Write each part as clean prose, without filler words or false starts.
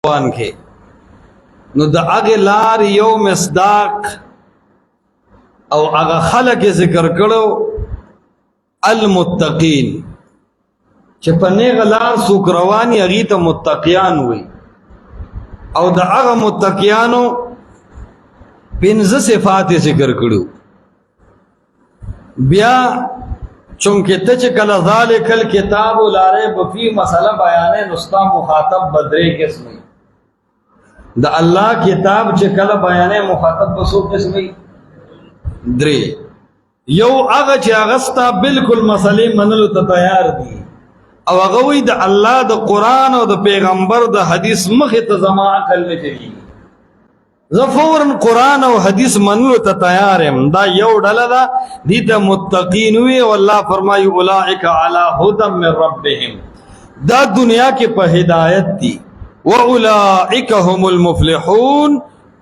روان کې نو د هغه لار یو مصداق او هغه خلک ذکر کړو المتقین چې په نیغه لار څوک روان یې هغې ته متقیان وي او د هغه متقیانو پنځه صفات ذکر کړو بیا چونکه ته چې کله ذالک الکتاب لا ریب فیه مسئله بیانې نو ستا مخاطب بدرې قسمي د الله کتاب چې کله بیانې مخاطب به څو قسمي درې یو هغه چې هغه ستا بالکل مسئلې منلو ته تیار دي او هغه وایي د الله د قرآن او د پیغمبر د حدیث مخې ته زما عقل نه چلېږي زه فوراً قرآن او حدیث منلو ته تیار یم دا یو ډله ده دې ته متقین وي او الله فرمایي اولئک علی هدی من ربهم دا دنیا کې په هدایت دي واولئک هم المفلحون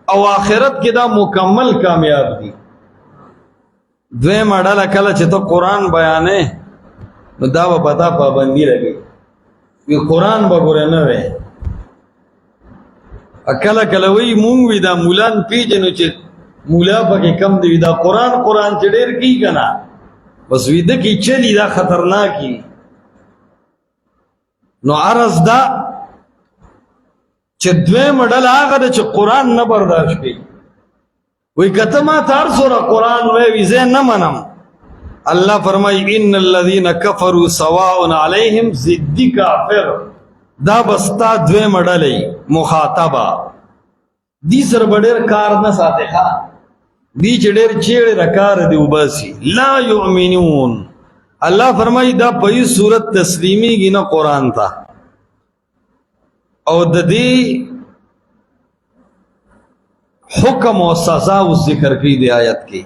او آخرت کې دا مکمل کامیاب دي دویمه ډله کله چې ته قرآن بیانې نو دا به پتا پابندي لګي وی قرآن به ګوره نه وی کله کله وی مونږ وی دا مولان پیژنو چې مولا پکې کم دی دا قرآن چې ډېر کی کنه بس ویده کې چلی دا خطرناکی نو عرض دا چې دویمه ډله هغه ده چې قرآن نه برداشت کوي وی کته ما ته هر څومره قرآن وی زه نه منم الله فرمای ان الذين كفروا سواء عليهم ضدی کافر دا بستا دویمه ډله مخاطبه دی سره ډېر کار نه ساتي ښه دی چې ډېر چیړې رکار دی وباسي لا یؤمنون الله فرمای دا په صورت تسلیمیږي نه قرآن ته او د دې حکم او سزا او ذکر کوي د آیت کې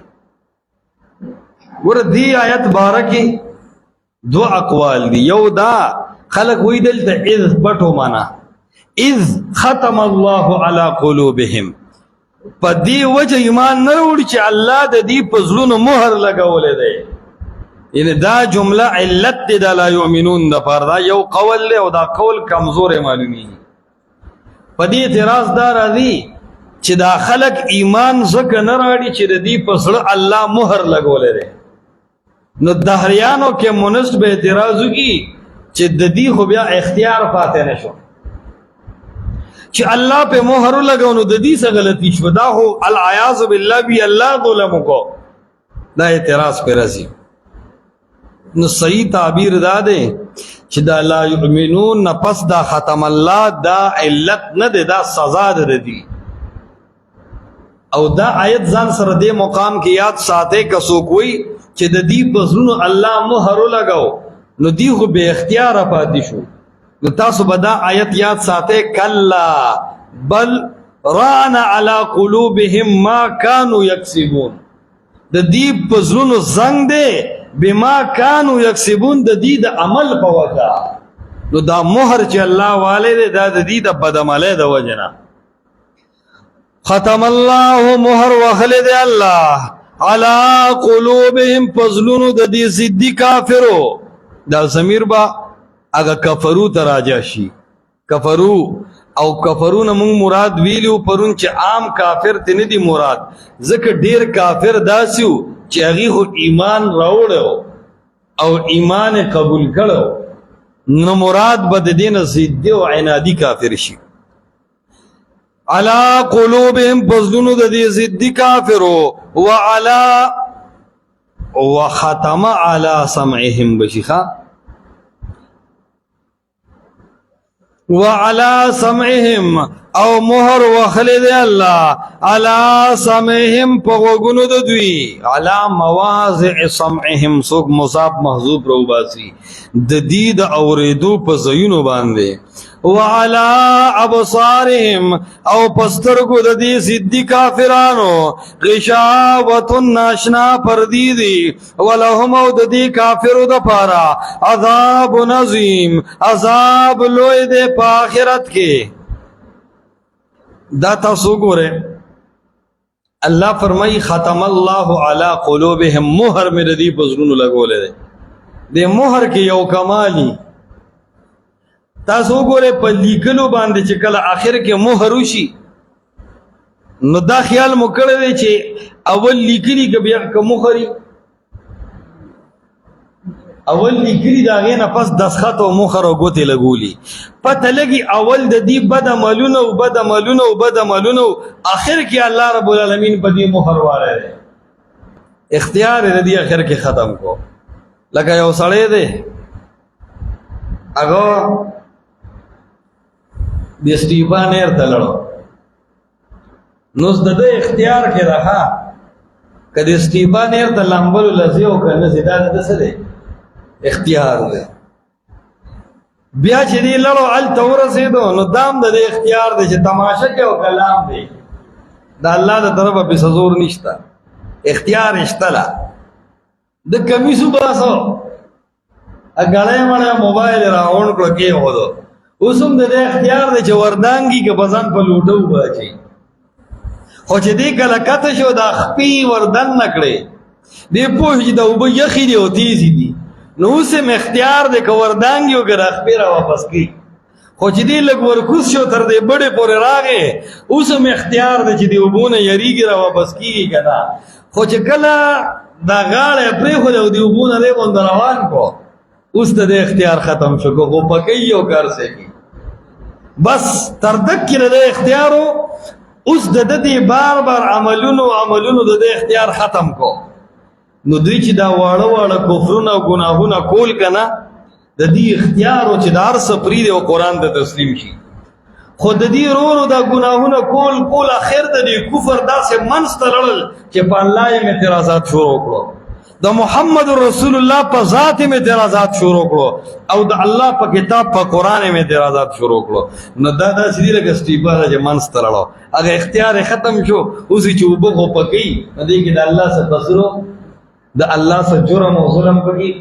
ور دی آیت بارکه دو اقوال دی یو دا خلق وی دلته اذ پټو معنا اذ ختم الله على قلوبهم په دې وجه ایمان نه وړي چې الله د دې په زړونو مهر لګولې دی یعنی دا جمله علت دی دا لا یؤمنون د فردا یو قول له او دا قول کمزور معلومی په دې اعتراض دار دی چې دا خلق ایمان زکه نه راړي چې د دې په زړه الله مهر لګولې دی نو دهریانو کې منسب اعتراض کی چې د دې خو بیا اختیار پاتې نشو چې الله په مهر لګاو نو د دې څه غلطي شو دا هو العیاذ بالله بی الله ظلم کو دا اعتراض پر راځي نو صحیح تعبیر دا دی چې دا لا یؤمنون نه پس دا ختم الله دا علت نه دی دا سزا ده دی او دا آیت ځان سره دې مقام کې یاد ساته کسو کوئی چې د دې پسونو الله مهر لګاو نو دی خو به اختیار پاتې شو نو تاسو به دا آیت یاد ساته کلا بل ران علی قلوبهم ما كانوا یکسبون د دې پسونو زنګ دی بما كانوا یکسبون د دې د عمل په وجه نو دا مهر چې الله والے دا د دې د بدعمله د وجنه ختم الله مهر وخلد الله على قلوبهم فضلونو د دې ضدی کافرو دا ضمیر با اگه کفرو تراجع شي کفرو او کفرو نه مونږ مراد ویلو پرون چې عام کافر ته نه دی مراد ځکه ډیر کافر داسیو چې هغه خو ایمان راوړو او ایمان قبول کړو نو مراد بد دین ضدی او عنادی کافر شي علا قلوبهم فضلونو د دې ضدی کافرو وعلى وختم على سمعهم بشيخا وعلى سمعهم او مهر وخلد الله على سمعهم پغوگونو د دوی على مواضع سمعهم سوق مصاب محذوب روباسي د دې د اوریدو په زینو باندې وعلى ابصارهم او پسترګو د دې ضدی کافرانو غشاوت ناشنا پردیدی ولهم او د دې کافرو د پارا عذاب عظیم عذاب لوی د په آخرت کې دا تاسو ګوره الله فرمای ختم الله علی قلوبهم مهر مې د دې پزړونو لګولې ده د مهر کې یو کمالی تاسو ګوره په لیکلو باندې چې کله آخر کې مهر وشي نو دا خیال مو کړی دی چې اول لیکلي که بیا که مهري اول لیکلي د هغې نه پس دسخط او مهر او ګوتې لګولي پته لګي اول د دې بد عملونه او بد عملونه او بد عملونه آخر کې الله رب العالمین په دې مهر والی دی اختیار یې د دې آخر کې ختم کو لکه یو سړی دی هغه د استیفا نیر ته لړو نو د ده اختیار کې راخه که د استیفا نیر ته لامبلو لځي او که نه ځي دا د څه دی اختیار دی بیا چې دی لړو هلته ورسېدو نو دا هم د دې اختیار دی چې تماشه کې او کلام دی د الله د طرفه پسې زور نشته اختیار شته لا د کمیسو باسو غړی مړی موبایل راغونډ کړو کېښودو اوس هم د دې اختیار دی چې وردانګي که به ځان په لوټه وباچي خو چې دې کله کته شو دا خپې وردن نه کړې دې پوه چې د اوبه یخې دي او تیزې دي نو اوس هم اختیار دی که وردانګي او که دا خپې را واپس کړي خو چې دې لږ ورکوز شو تر دې بډې پورې راغې اوس هم اختیار دی چې دې اوبو نه یریږي را واپس کېږي که نه خو چې کله دا غاړه یې پرېښودې او دې اوبو نه دې غونده روان کو اوس د دې اختیار ختم شو که خو پکوي او کارسېږي بس تر دک کې د اختیارو اوس د دې بار بار عملونو د دې اختیار ختم کو نو دوی چې دا واړه واړه کفرونه او ګناهونه کول که نه د دې اختیار و چې د هر څه پرېږدي او قرآن ته تسلیم شي خو د دې ورو دا ګناهونه کول اخر د دې کفر داسې منځ ته لړل چې په الله یې اعتراضات شروع کړو د محمد رسول الله په ذات یې اعتراضات شروع کړو او د الله په کتاب په قرآن یې اعتراضات شروع کړو نو دا داسې دي لکه استیفا ده چې منځ ته لړو هغه اختیار یې ختم شو اوس چې اوبه خو پکوي نو دې کې د الله څه قصرو د الله څه جرم او ظلم پکې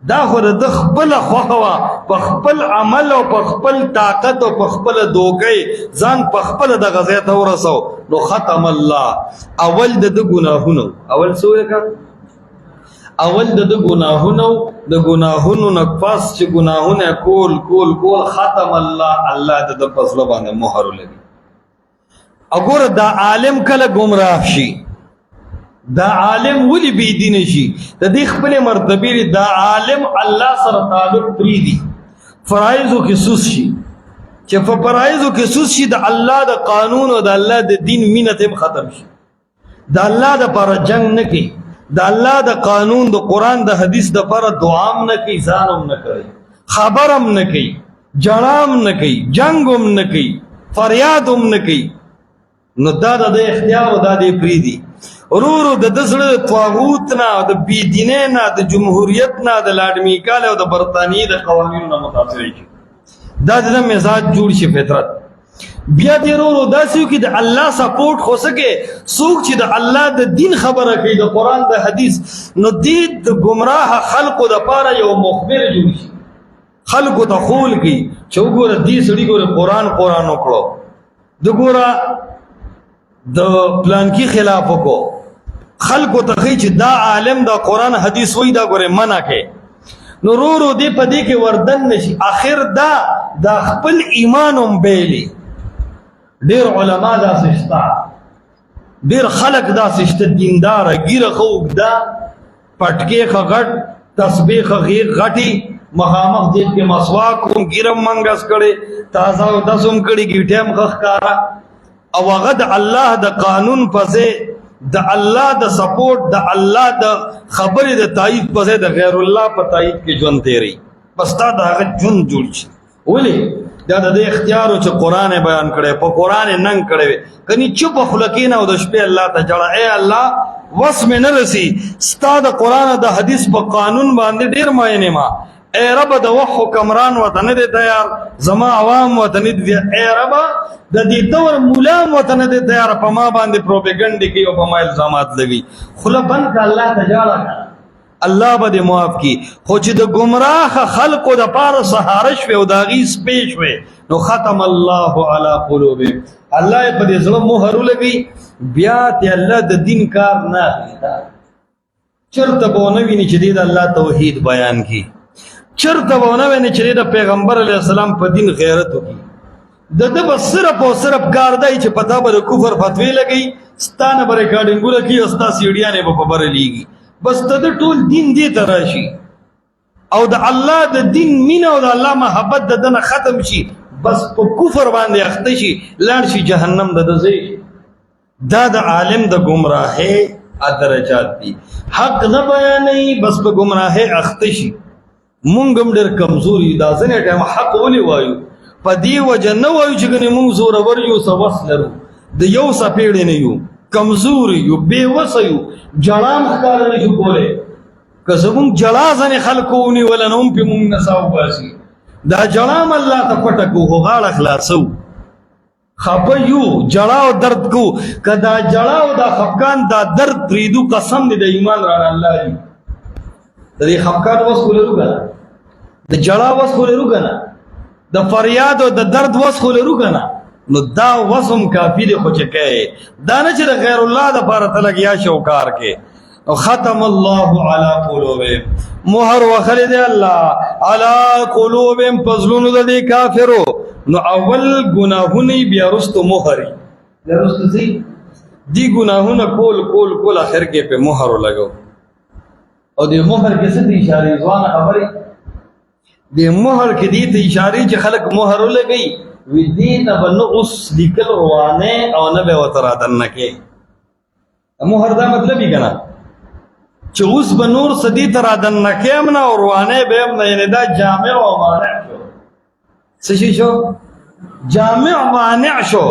دا خو د ده خپله خوښه وه په خپل عمل او په خپل طاقت او په خپله دوکۍ ځان په خپله دغه ځای ته ورسو نو ختم الله اول د ده ګناهونه اول څه وکړه اول د ګناهونو نه پس چې ګناهونه کول ختم الله د ده په زړه باندې مهر ولګي وګوره دا عالم کله ګمراه شي دا عالم ولې بېدینه شي د دې خپلې مرتبې دا عالم الله سره تعلق پرېږدي فرایضو کې سوس شي چې په فرایضو کې سوس شي د الله د قانون او د الله د دین مینه ته ختم شي د الله دپاره جنګ نه کوي د الله د قانون د قرآن د حدیث دپاره دعام نه کوي ځان هم نه کوي خبر هم نه کوي جړا هم نه کوي جنګ هم نه کوي فریاد هم نه کوي نو دا د اختیار او دا د پرېږدي ورو د ده زړه د طاغوت نه د بېدینۍ نه د جمهوریت نه د لاډ میکال او د برطانیې د قوانینو نه متاثره شي دا د ده مزاج جوړ شي فطرت بیا دې ورو داسې وکړي د الله سپورټ خو څه کې څوک چې د الله د دین خبره کوي د قرآن د حدیث نو دې د ګمراه خلقو دپاره یو مخبر جوړ شي خلقو ته خول کوي چې وګوره دې سړي ګوره قرآن وکړو د ګوره د پلانکي خلاف وکړو خلقو ته ښایي چې دا عالم د قرآن حدیث وایي دا ګورې منع کوي نو ورو دې په دې کې وردن نشي آخر دا خپل ایمان هم بیلي ډېر علما داسې شته ډېر خلک داسې شته دینداره ګیره ښه اوږده پټکې ښه غټ تسبیح ښه غټې مخامخ جیب کې مسواک هم ګیره هم منګس کړې تازه اودس هم کړي ګیټې هم ښه ښکاره او هغه د الله د قانون په ځای د الله د سپورټ د الله د خبرې د تایید په ځای د غیر الله په تایید کې ژوند تېروي بس دا د هغه ژوند جوړ شي ولې دا د دې اختیار و چې قرآن یې بیان کړی په قرآن یې ننګ کړی وی کني چوپه خوله کښېنه او د شپې الله ته جړه ای الله وس مې نه رسي ستا د قرآن د حدیث په قانون باندې ډېر ماینې ما ای رب د وخت حکمران ورته نه دی تیار زما عوام ورته نه دي ای رب د دې دور ملا هم ورته نه دی تیار په ما باندې پروپیګنډې کوي او په ما الزامات لګوي خوله بند کړه الله ته جاړه کړه الله به دې معاف کړي خو چې د ګمراه خلقو دپاره سهاره شوې او د هغې سپې شوې نو ختم الله علی قلوبهم الله یې په دې زړه مهر ولګوي بیا ته الله د دین کار نه اخلي چېرته به ونه ویني چې دې د الله توحید بیان کړي چرته ونه ویني چې د پیغمبر علیه السلام په دین غیرت وکړي د ده به صرف او صرف کار دی چې پتا به د کفر فتوی لګي ستانه به ریکارډینګونه کوي او ستا سیډیانې به په بره لیږي بس د ده ټول دین دې ته راشي او د الله د دین مینه او د الله محبت د ده نه ختم شي بس په کفر باندې اخته شي لاړ شي جهنم د ده ځای دا د عالم د ګمراهۍ درجات دي حق نه بیانوي بس په ګمراهۍ اخته شي مونږ هم ډېر کمزوري دا ځینې ټایم حق ولې وایو په دې وجه نه وایو چې ګنې مونږ زورور یو څه وس لرو د یو څپېړې نه یو کمزوري یو بېوسه یو جړا هم ښکاره نه شو کولی که زمونږ جړا ځینې خلکو ونیوله نو هم پې مونږ نڅا وباسي دا جړا هم الله ته پټه کړو خو غاړه خلاصو خفه یو جړا او درد کو که دا جړا او دا خفګان دا درد پرېږدو قسم دی د ایمان رانه الله دي د دې خفګان وس خو لرو که نه د جړا وس خو لرو که نه د فریاد او د درد وس خو لرو که نه نو دا وس هم کافي دی خو چې کوې دا نه چې د غیر الله دپاره ته لګیا شې او کار کې ختم الله على قلوبهم مهر وخلی دی الله على قلوبهم په زړونو د دې کافرو نو اول ګناهونه بیا رستو مهري بیا رستو ځي دي ګناهونه کول اخر کې په مهر ولګو او د مهر کې څه دي اشارې ځوانه خبرې د مهر کې دي ته اشارې چې خلک مهر ولګي وی دې ته به نه اوس لیکل روانه او نه به ورته رادننه کې مهر دا مطلب یې که نه چې اوس به نور څه دې ته رادننه کې هم نه او روانه به هم نه یعنې دا جامع او مانع شو څه شي شو جامع مانع شو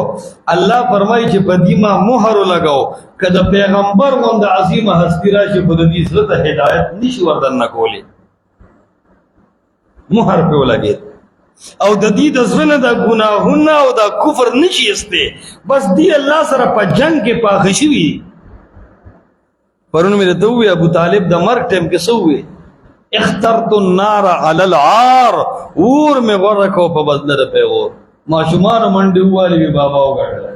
الله فرمایي چې په دې ما مهر ولګو که د پیغمبر غوندې عظیمه هستي راشي خو د دې زړه ته هدایت نشي وردننه کولی مهر پې ولګېد او د دې د زړه نه د ګناهونه او د کفر نشي ایستی بس دې الله سره په جنګ کې پاخه شوي پرون مې درته وویل ابو طالب د مرګ ټایم کې څه وویل اخترت النار على العار اور مې غوره کړو په بدله د پیغور ماشومانو منډې ووالې وي بابا وګټله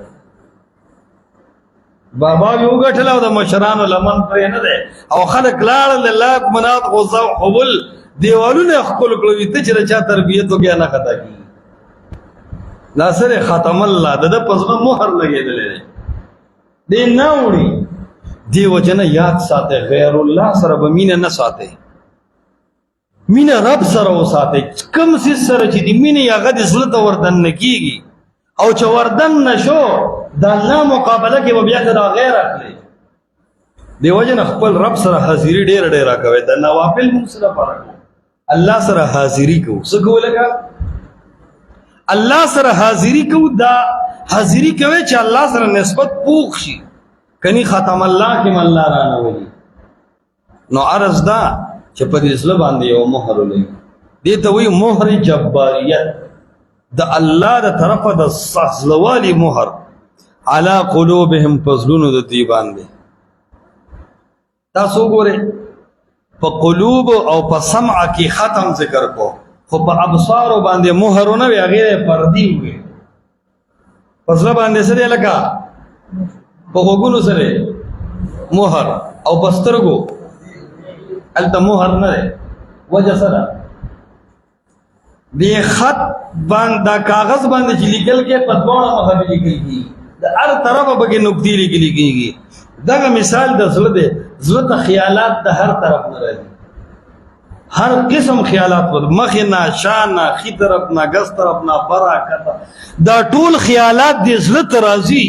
بابا مې وګټله او د مشرانو لمن پرې نه دی او خلک لاړل لات منات غوزه حبل دیوالونه خپل کړو ته چې چا تربیت وکړي نه خطا کیږي لا سره ختم الله د پزما مهر لګېدلې دی نه وړي دی وجنه یاد ساته غیر الله سره به مینه نه ساته مینه رب سره وساته کم سي سره چې دی مینه هغه د زړه ته وردن نه کیږي او چې وردن نشو د الله مقابله کې به بیا دا غیر اخلي دی وجنه خپل رب سره حاضری ډیر کوي د نوافل موږ سره فرق الله سره حاضری کو څه کو لګا الله سره حاضری کو دا حاضری کوي چې الله سره نسبت پوښ شي کني ختم الله کې الله را نه وي نو عرض دا چې په دې اسلام باندې یو مهر ولې دې ته وی مهر جباریت د الله د طرفه د سحزلوالي مهر على قلوبهم فزلون د دې باندې تاسو ګوره په قلوب او په سمع کې ختم ذکر کو خو په ابصار باندې مهرونه وی هغه پردي وي پس باندې سره لکه په وګونو سره مهر او بسترګو الته مهر نه وجه سره دی خط باندې کاغذ باندې چې لیکل کې په دوه مخه لیکل کیږي د هر طرفه به نقطې لیکل کیږي دغه مثال د زړه دی زړه ته خیالات د هر طرف نه راځي هر قسم خیالات مخې نه شان نه خي طرف نه ګس طرف نه برکت دا ټول خیالات د زړه ته راځي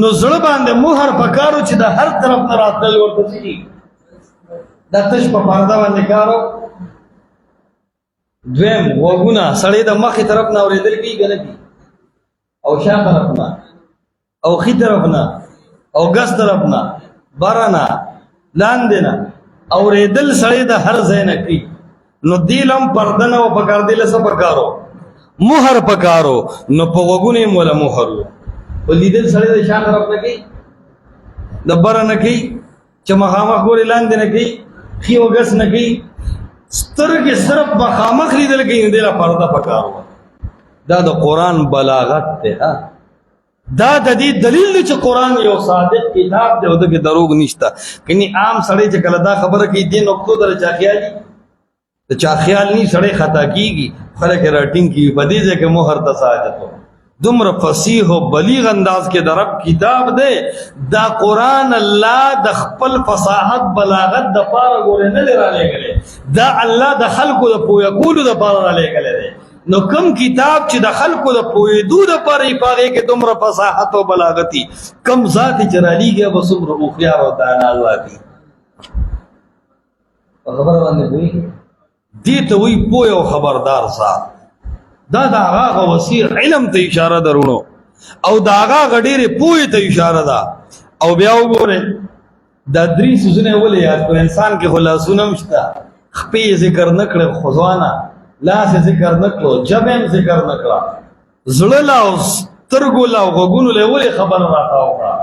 نو زړه باندې مهر پکارو چې د هر طرف نه راتل ورته شي د تش په پرده باندې کارو دویم وګونه سړی د مخې طرف نه اورېدل کېږي نه او شا طرف نه او خي طرف نه او ګس طرف نه بره نه لاندې نه اورېدل سړی د هر ځای نه کوي نو دیلم پرده نه پکار دیله څه پکارو مهر پکارو نو په وګونه یې موله مهر ولیدل سړی د شا طرف نه کوي د بره نه کوي چې مخامخ ګورې لاندې نه کوي خي او ګس نه کوي سترګې صرف مخامخ لیدل کوي دې له پرده پکارو دا د قرآن بلاغت دی دا د دې دلیل دی چې قرآن یو صادق کتاب دی او دغه دروغ نشته کني عام سړی چې کله دا خبره کوي دې نقطو در چا خیالي ته چا خیال نی سړی خطا کیږي خلک راټینګ کی په دې ځای کې مهر ته ساجت دومره فصیح او بلیغ انداز کې د رب کتاب دی دا قرآن الله د خپل فصاحت بلاغت د پاره ګورې نه دی رالېږلی دا الله د خلکو د پوهه کولو دپاره رالېږلی دی نو کوم کتاب چې د خلکو د پوهېدو دپاره یې په هغې کې دومره فصاحت او بلاغتي کم ذات یې چې رالېږي به څومره هوښیار او دانا ذات وي په خبره باندې پوهېږي دې ته وایي پوه او خبردار ذات دا د هغه وسیع علم ته اشاره درونو او د هغه ډېرې پوهې ته اشاره ده او بیا وګورئ دا درې څیزونه ولې یاد کړو انسان کې خو لاسونه هم شته خپې یې ذکر نه کړې خو ځوانه لاس یې ذکر نه کړو ژبه هم ذکر نه کړه زړه لا او سترګو لا او غوږونو له ولې خبره راته وکړه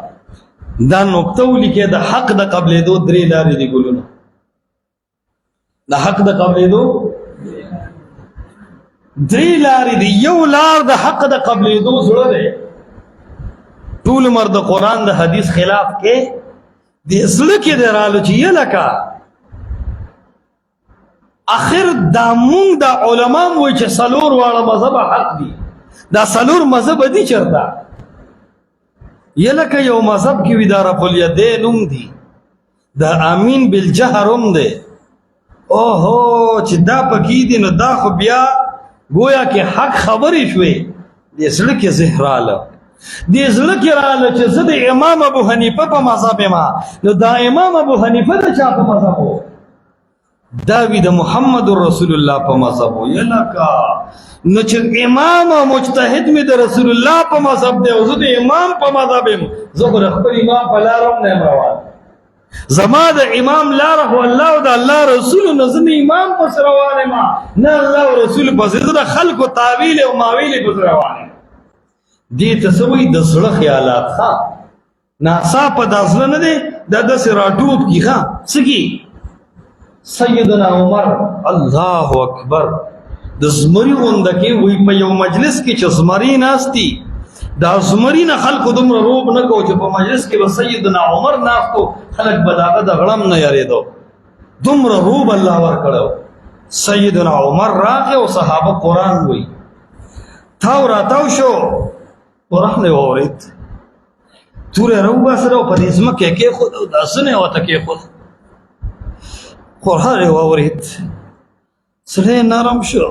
دا نقطه ولیکې د حق د قبلېدو درې لارې دي ګلونه د حق د قبلېدو درې لارې دي یو لار د حق د قبلېدو زړه دی ټول عمر د قرآن د حدیث خلاف کې د زړه کې دی رالو چې یه لکه آخر دا مونږ د علما م وایي چې څلور واړه مذهب حق دي دا څلور مذهب دي چېرته یه لکه یو مذهب کې وي دا رفع الیدین هم دي دا امین بالجهر هم دی اوهو چې دا پکې دي نو دا خو بیا گویا کہ حق خبری شوی دې زړه کې زهراله دې زړه کې رااله چې زه د امام ابو حنیفه په مذهب ما نو دا امام ابو حنیفه د چا په مذهب و دا وی د محمد رسول الله په مذهب و یلکا نو چې امام او مجتهد می د رسول الله په مذهب دی او زه د امام په مذهب یم زه خپل امام په لارم نه روان زما د امام لاره هو الله او د الله رسول نو زه امام پس روان یم نه الله او رسول پس زه د خلکو تعویل او ماویل پس روان یم دې ته څه وایي د زړه خیالات ښه ناڅاپه دا زړه نه دی دا داسې راټوپ کي ښه څه کي سیدنا عمر الله اکبر د زمري غونډه کې وایي په یو مجلس کې چې زمري ناستي دا زمري نه خلکو دومره روب نه کو چې په مجلس کې به سیدنا عمر ناستو خلک به د هغه د غړم نه یارېدو دومره روب الله ورکړی سیدنا عمر راغی او صحابه قرآن وایي تاو راتاو شو قرآن یې واورېد توره یې راوباسله او په دې ځمکه یې کېښود او داسونه یې ورته کېښود قرآن یې واورېد زړه یې نرم شو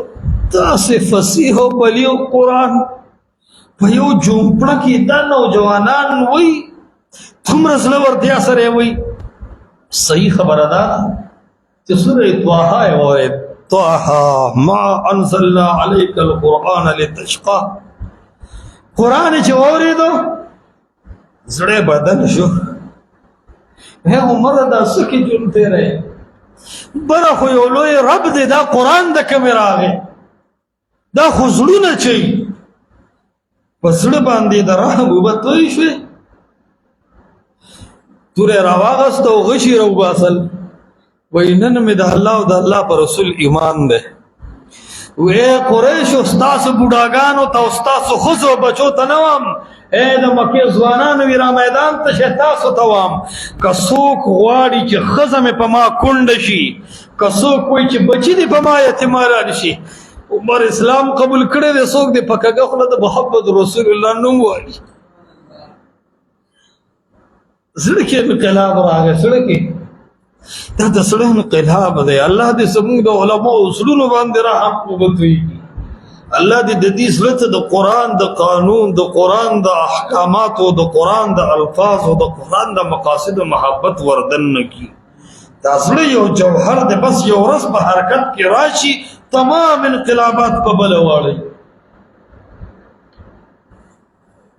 داسې فصیح او بلیغ قرآن په یو جومپړه کې دا نوجوانان وایي څومره زړه ورتیا سره یې وایي صحیح خبره ده چې سوره طه یې واورېد طه ما انزلنا علیک القرآن لتشقى قرآن چې واورېدو زړه بدل شو هی عمر دا څه کې ژوند تېری بره خو یو لوی رب دی دا قرآن د کومې راغی دا خو زړونه چوي په زړه باندې د رحم اوبه توی شوې توره راواغسته او غشي راوباسل وایي نن مې د الله او د الله په رسول ایمان دی وی قریشو ستاسو بوډاګانو ته او ستاسو ښځو بچو ته نه وم ای د مکې ځوانانو وي را میدان ته شه تاسو ته وم که څوک غواړي چې ښځه مې په ما کونډه شي که څوک وایي چې بچي دې په ما یتیمانان شي عمر اسلام قبول کړی دی څوک دې په کږه خوله د محمد رسول الله نوم وایي زړه کې انقلاب راغی زړه کې دا د زړه انقلاب دی الله دې زموږ د علماو زړونو باندې رحم وکړي الله دې د دې زړه ته د قرآن د قانون د قرآن د احکاماتو د قرآن د الفاظو د قرآن د مقاصد و محبت وردن کړي دا زړه یو جوهر دی بس یو ورځ په حرکت کې راشي تمام انقلابات په بله واړوي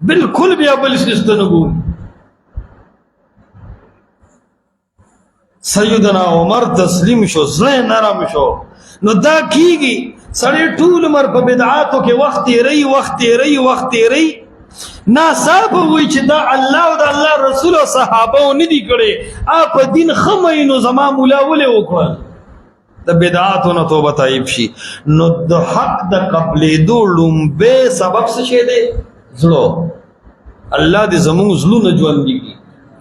بالکل بیا بل شي نه ګوري سیدنا عمر تسلیم شو زړه نرم شو نو دا کیږي سړی ټول عمر په بدعاتو کې وخت تېروي ناڅاپه وایي چې دا الله او د الله رسول او صحابه نه دي کړی په دین ښه مئ نو زما ملا ولې وکړل د بدعاتو نه توبه طیب شي نو د حق د قبلېدو لومبی سبب څه شی دی زړه الله دې زموږ زړونه ژوندي کړي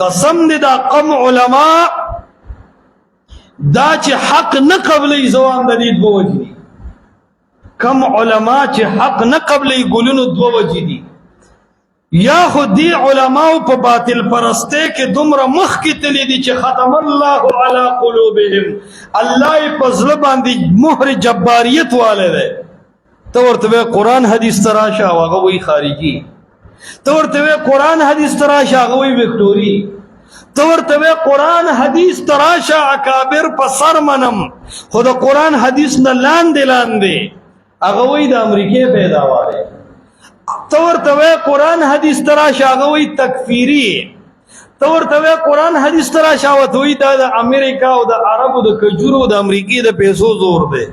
قسم دې دا قم علما دا چې حق نه قبلې زوام د دې دوه وجې دي. کم علما چې حق نه قبلې ګلونو دوه وجې دي. یا خو دی علماو په باطل پرسته کې دومره مخکې تللی دي چې ختم الله علی قلوبهم، الله یې په زړه باندې مهر جباریت والی دی. ته ورته وایې قرآن حدیث ته راشه او هغه وایي خارجي. ته ورته وایې قرآن حدیث ته راشه هغه وایي وکټوري. ته ورته وایې قرآن حدیث ته راشه اکابر په سر منم، خو د قرآن حدیث نه لاندې لاندې هغه وایي د امریکې پیداوار دی. ته ورته وایې قرآن حدیث ته راشه هغه وایي تکفیري. ته ورته وایې قرآن حدیث ته راشه ورته وایي دا د امریکا او د عربو د کجورو د امریکې د پیسو زور دی.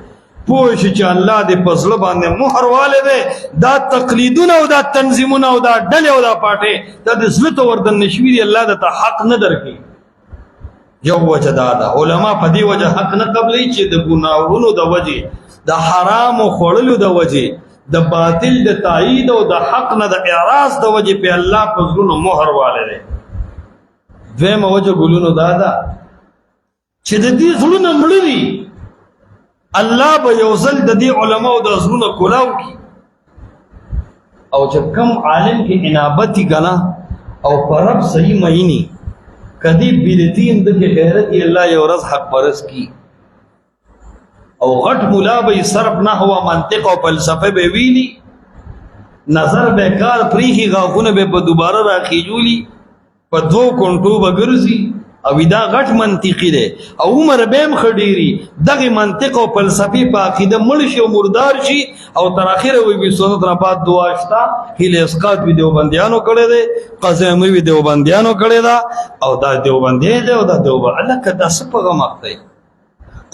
پوه شي چې الله دې په زړه باندې مهر والی دی. دا تقلیدونه او دا تنظیمونه او دا ډلې او دا پاټې دا د زړه ته وردن نشوي دي، الله درته حق نه درکوي. یو وجه دا ده علما په دې وجه حق نه قبلوي چې د ګناهونو د وجې، د حرامو خوړلو د وجې، د باطل د تایید او د حق نه د اعراض د وجې په الله په زړونو مهر والی دی. دویمه وجه ګلونو دا ده چې د دې زړونه مړه دي، الله به یو ځل د دې علماو د زړونه کولاو کړي. او چې کم عالم کې انابتي کنه او په رب صحیح مینی کدی بدعتي هم دغه غیرت یې الله یو ورځ حق پرست کی. او غټ مولا به صرف نحو منطق او فلسفه به ویلی، نظر به کار پریخي غاغونه به دوباره راخیجولی، په دوه کونټو به ګرځي او دا غټ منطقي دی او عمر به هم خډيري. دغه منطق او فلسفي په عقیده مړ شي او مردار شي او تر اخره وي به سنت نه بعد دعا شتا هله اسقاط وی دیوبندیانو کړي دي، قزم وی دیوبندیانو کړي دا او دا دیوبندی دی او دا دیوبند الله کدا سپغه مخته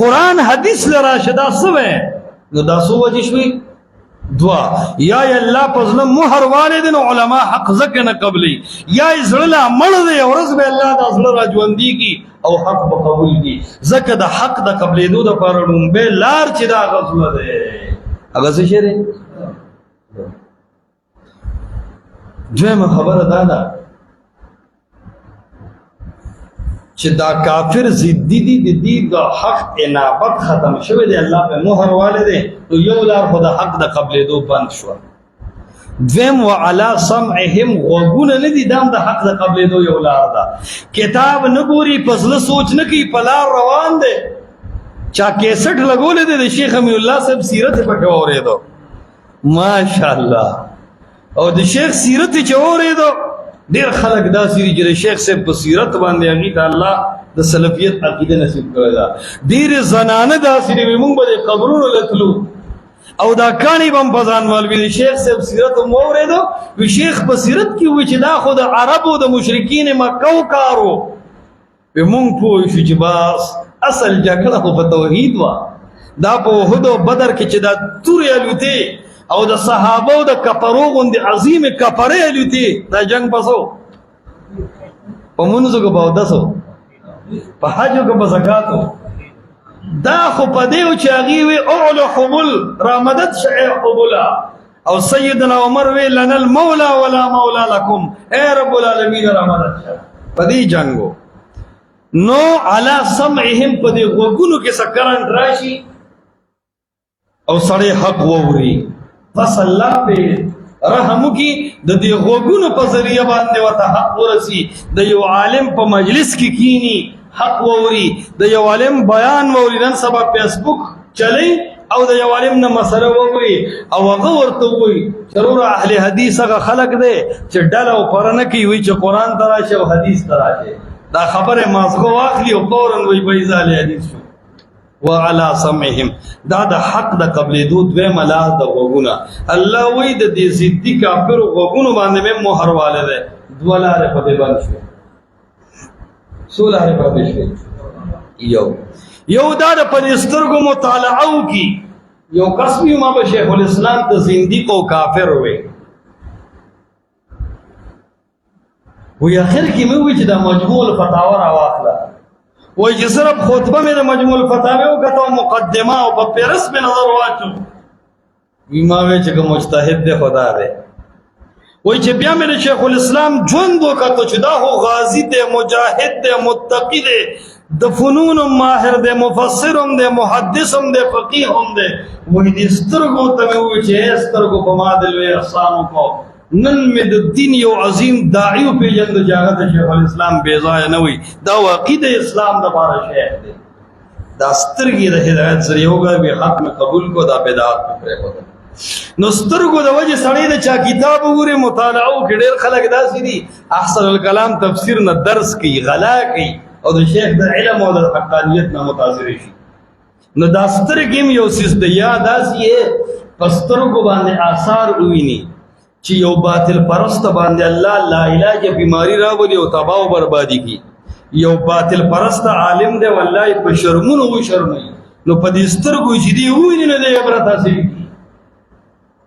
قرآن حدیث لراشدا سوه نو دا سو وجه شوي دعا. یا الله پزله مهر والدین علما حق زکه نه قبلی، یا زړه مړ دی ورځ به الله د زړه را ژوندۍ کی او حق به قبول کی. زکه د حق د قبلېدو د پاره ډومبه لار چې دا غزله ده هغه څه شری. دویمه خبره دا ده چې دا کافر ضدی دي د دې د حق انابت ختم شوی دی، الله په مهر والده نو یو لار خو د حق د قبلېدو بند شو. دویم وعلى سمعهم غوږونه نه دي دام د حق د قبلېدو یو لار ده. کتاب نه ګوري پزله سوچ نه کوي په لار روان دی. چا کیسټ لګولې دی د شیخ امین الله صاحب سیرت پکې اورېدو ماشاءالله، او د شیخ سیرت چې اورېدو ډیر خلک دا سری چې شیخ صاحب په سیرت باندې هغه ته الله د سلفیت عقیده نصیب کړی دا. ډیر زنانه دا سری موږ به قبرونو لتلو او دا کانی بم پزان مولوی شیخ صاحب سیرت مو اوریدو وی شیخ په سیرت کې وی چې دا خود عربو د مشرکین مکه کارو. به موږ پوه شو چې بس اصل جګړه په توحید وا. دا په احد او بدر کې چې دا توري الوتی او د صحابه او د کفرو غوندې عظیم کفرې الوتی دا جنگ پسو په منځو کې په دسو په حجو کې په زکاتو دا خو په دیو چې هغه وی اعلو حبل را مدد شعی حبلا او سیدنا عمر وی لنا المولى ولا مولى لكم اے رب العالمین را مدد شعی په دې جنگو نو علی سمعهم په دې غوګونو کې سکران راشي او سړی حق ووري. پس الله په رحم کی د دې غوګونو په ذریعہ باندې وته حق ورسی. د یو عالم په مجلس کې کینی حق ووري، د یو عالم بیان ووري. نن سبا فیسبوک چلی او د یو عالم نه مسله ووري او هغه ورته وایي ضرور اهل حدیث هغه خلق دی چې ډله او پرنه کوي وایي چې قرآن تراشه او حدیث تراشه. دا خبره مازغه واخلي او فورا وایي بیزا اهل حدیث شو. وعلى سمعهم دا د حق د قبلېدو دویمه لار د غوږونه. الله وایي د دې ضدي کافرو غوږونو باندې مې مهر والی دی. دوه لارې په دې باندې شوې، څو لارې په دې شوې. یو دا د په دې سترګو مطالعه وکړي. یو کس وي ما به شیخ الاسلام ته زندیق او کافر وی وی اخر کې مې وی چې دا مجموع الفتاوا راواخله وای چې صرف خطبه مې د مجموع الفتاوی وکړه مقدمه او په پیرس مې نظر واچو وی ما وی چې مجتهد دی خدا دی. وای چې بیا مې شیخ الاسلام ژوند وکړو چې دا هو غازی دی، مجاهد دی، متقی دی، د فنون ماهر دے، مفسر هم دے، محدث هم دے، فقیه هم دے. وہی دی سترگو تمہیں ہوئی چھے سترگو پما دلوے احسانوں کو نن میں د دین یو عظیم داعیو پی جند جاگت شیخ الاسلام بیضای نوی دا واقعید اسلام دا بارا شیخ دے. دا سترگی دا ہدایت سری ہوگا بھی حق میں قبول کو دا بیدات میں پرے ہوتا. نو سترگو دا وجہ سڑی دا چا کتاب گوری مطالعو کی دیر خلق دا سی دی احسن الکلام تفسیر نا درس کی غلا کی اور دا شیخ دا علم اور دا حقانیت نا متاثر شی. نو دا سترگیم یو سیس دا یا دا سی ہے پسترگو باندے آثار ہوئی چی یو باطل پرست باندے اللہ لا علاج بیماری را بولی و تباہ و بربادی کی. یو باطل پرست عالم دے واللہ پا شرمون ہوئی شرمئی نو پا دی سترگو چی دی ہوئی نو دے عبرت حاصل کی.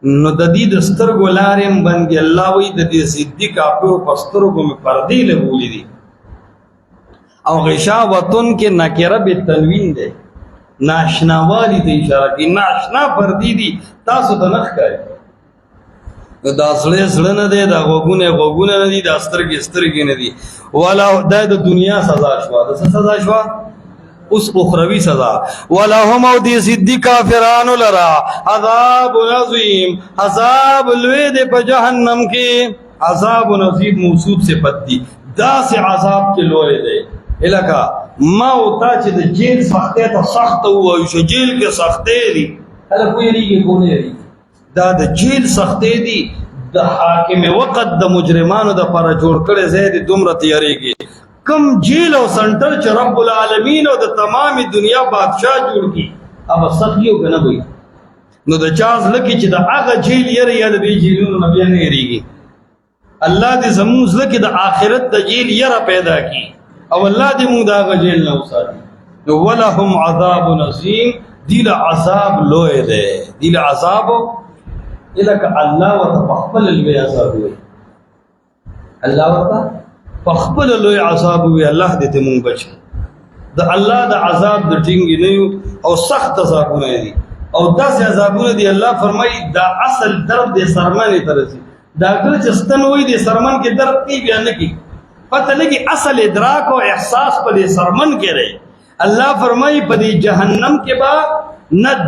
نو دا دی دسترگو لارم بندی اللہ وی دا دی زدی کافر پا سترگو میں پردی لگولی دی. او غشاوتن کے نکرہ بے تنوین دے، ناشنا والی تے اشارہ کی، ناشنا پردی دی تاسو تنخ کاری. دا سڑے سڑے نہ دے، دا غوگونے غوگونے نہ دی، دا سترگی سترگی نہ دی. والا دا دا دنیا سزا شوا، دا سزا شوا اس اخروی سزا. وَلَهُمْ او دی صدی کافرانو لرا عذاب عظیم، عذاب لوے دے پا جہنم کے. عذاب عظیم موصوب سے پت دی، دا سے عذاب کے لوے دے. الکا ما ہوتا چی دا جیل سختے تا سخت ہوا یوشو جیل کے سختے دی حالا کوئی ریگی کونے ریگی دا دا جیل سختے دی. دا حاکم وقت دا مجرمانو دا پارا جوڑ کرے زید دمرت یارے گی کم جیل و سنٹر چا رب العالمین و دا تمام دنیا بادشاہ جوڑ کی. اب سخیو کا نبوی نو دا چاز لکی چی دا آغا جیل یاری یا دا دی جیلون نبیان یاری گی. اللہ دی زموز لکی دا آخرت دا جیل یرا پیدا کی او اللہ دی مونگ دا آغا جیل نوسا دی. نو وَلَهُمْ عَذَابٌ عَظِيمٌ دیل عذاب لوئے دے. دیل عذابو الکا اللہ ورطا پخبل لوئے عذاب ہوئے، اللہ ورطا پخبل لوئے عذاب ہوئے. اللہ دیتے مونگ بچ دا اللہ دا عذاب دا ٹنگی نیو او سخت عذابونے دی او دا سے عذابونے دی. اللہ فرمائی دا اصل درد دے سرمانی ترسی ڈاکٹر چستن ہوئی دے سرمن کے درد کی بیان کی پتہ لگی اصل ادراک و احساس پا دے سرمن کے رہے. اللہ فرمائی پا دے جہنم کے بعد ند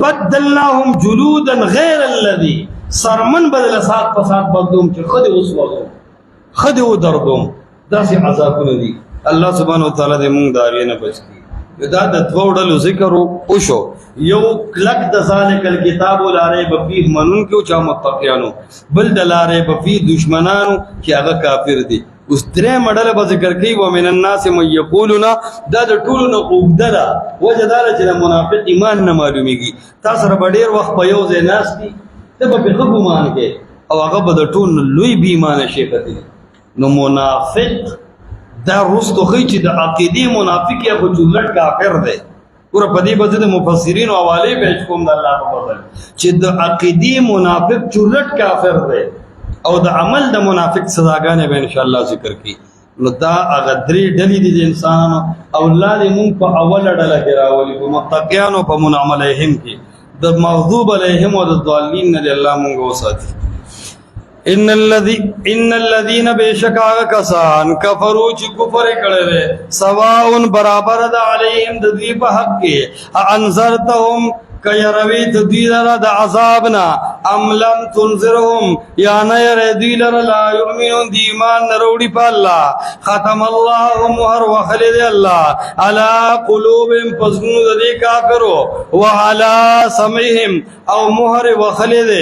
بدلناہم جلودا غیر اللذی سرمن بدل ساتھ پسات بدلوم چی خد اس وقت خد او دردوم. دا سی عذابون دی. اللہ سبحانہ وتعالی دے مونگ داوینا بچ کی. دا دا دوڑلو ذکرو اوشو یو کلک دا ذالک الکتابو لارے بفیہ منون کیو چا متقیانو بل دا لارے بفیہ دشمنانو کی اگا کافر دی. اس درے مڈل با ذکر کی ومن الناس من یقولنا دا دا طولنا اگدلا وجہ دالا چلا منافق ایمان نمالومی گی. تاثر بڑیر وقت پیوز ناس کی تبا پی خب ایمان کے او اگا با دا طول لوی بی ایمان شیختی. نو منافق دا رستو خیچی دا عقیدی منافق یا خجولت کافر دے. پورا پدی بزد مفسرین و حوالے پیش کوم دا اللہ کو فضل چی دا عقیدی منافق چولت کافر دے او دا عمل دا منافق سزاگانے بے انشاءاللہ ذکر کی. نو دا اغدری ڈلی دی انسانو او اللہ دی مونگ پا اول ڈلا گراولی پا متقیانو پا منعم علیہم کی دا مغضوب علیہم و دا دوالین ندی اللہ مونگ وساتی. ان الذین بے شک آگا کسان کفرو چی کفر کردے سواؤن برابر دا علیہم دا دی پا حق کے انذرتهم کیرویت دیلر دا عذابنا ام لم تنظرهم یا نیر دیلر لا یؤمنون دی ایمان نروڑی پا اللہ ختم اللہ مہر وخلد اللہ علا قلوبهم پسنو دی کافرو وعلا سمعهم او مہر وخلد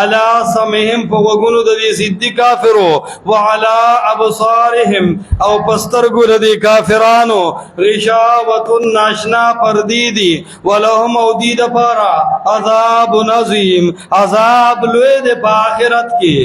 علا سمعهم پا وگنو دی سدی کافرو وعلا ابصارهم او پسترگو دی کافرانو رشاوت ناشنا پردیدی ولهم او دید پا عذاب عظیم عذاب لوے دے پا آخرت کی.